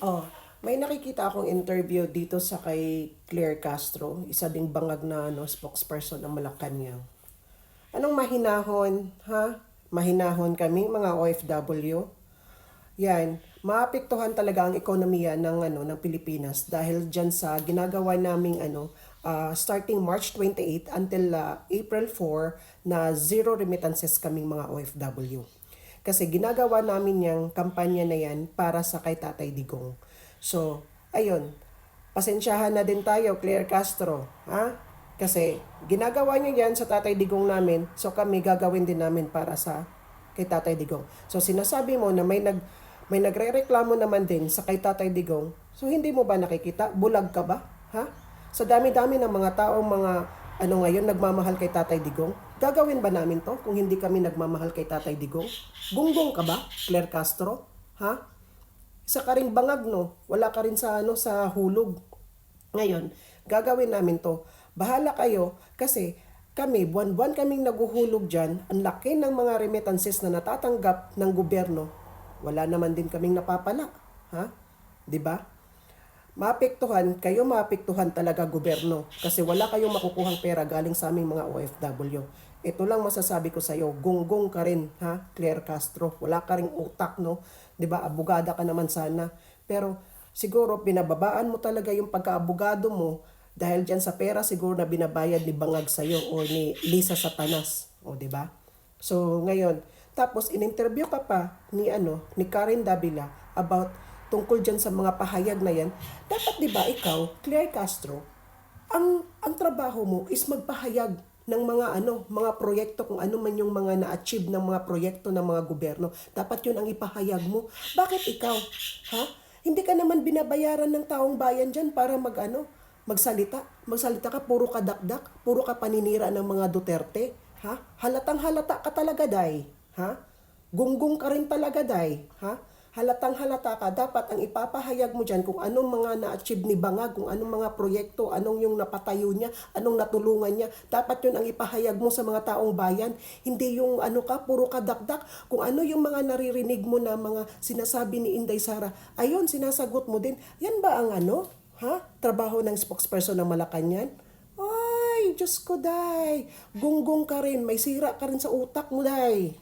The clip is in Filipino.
Oh, may nakikita akong interview dito sa kay Claire Castro, isa ding bangag na spokesperson ng Malacanang. Anong mahinahon, ha? Mahinahon kami, mga OFW. Yan, maapektuhan talaga ang ekonomiya ng Pilipinas dahil diyan sa ginagawa naming starting March 28 until April 4 na zero remittances kaming mga OFW. Kasi ginagawa namin yung kampanya na yan para sa kay Tatay Digong. So, ayun, pasensyahan na din tayo, Claire Castro, ha? Kasi ginagawa niyo yan sa Tatay Digong namin, so kami gagawin din namin para sa kay Tatay Digong. So sinasabi mo na may nagrereklamo naman din sa kay Tatay Digong. So hindi mo ba nakikita? Bulag ka ba? Ha? Sa dami-dami ng mga taong mga ngayon nagmamahal kay Tatay Digong. Gagawin ba namin to kung hindi kami nagmamahal kay Tatay Digong? Gunggong ka ba, Claire Castro? Ha? Isa ka rin bangag, no? Wala ka rin sa hulog. Ngayon, gagawin namin to. Bahala kayo kasi kami, buwan-buwan kaming naguhulog dyan. Ang laki ng mga remittances na natatanggap ng gobyerno. Wala naman din kaming napapala. Ha? 'Di ba? Maapektuhan talaga gobyerno kasi wala kayong makukuhang pera galing sa aming mga OFW. Ito lang masasabi ko sa iyo, gunggong ka rin, ha, Claire Castro. Wala ka ring utak, no? 'Di ba? Abogada ka naman sana. Pero siguro pinababaan mo talaga yung pagkaabogado mo dahil diyan sa pera siguro na binabayad ni Bangag sa iyo o ni Lisa Satanas, o 'di ba? So ngayon, tapos in-interview ka pa ni Karen Davila about tungkol diyan sa mga pahayag na yan. Dapat 'di ba ikaw, Claire Castro, ang trabaho mo is magpahayag ng mga proyekto, kung ano man yung mga na-achieve ng mga proyekto ng mga gobyerno. Dapat yun ang ipahayag mo. Bakit ikaw? Ha? Hindi ka naman binabayaran ng taong bayan diyan para magsalita. Magsalita ka, puro ka dakdak, puro ka paninira ng mga Duterte. Ha? Halatang halata ka talaga, day. Ha? Gunggong ka rin talaga, day. Ha? Halatang halata ka, dapat ang ipapahayag mo dyan kung anong mga na-achieve ni Bangag, kung anong mga proyekto, anong yung napatayo niya, anong natulungan niya. Dapat yun ang ipahayag mo sa mga taong bayan. Hindi yung puro ka dakdak. Kung ano yung mga naririnig mo na mga sinasabi ni Inday Sara, ayun, sinasagot mo din. Yan ba ang trabaho ng spokesperson ng Malacanang? Ay, Diyos ko, day. Gunggong ka rin. May sira ka rin sa utak mo, day.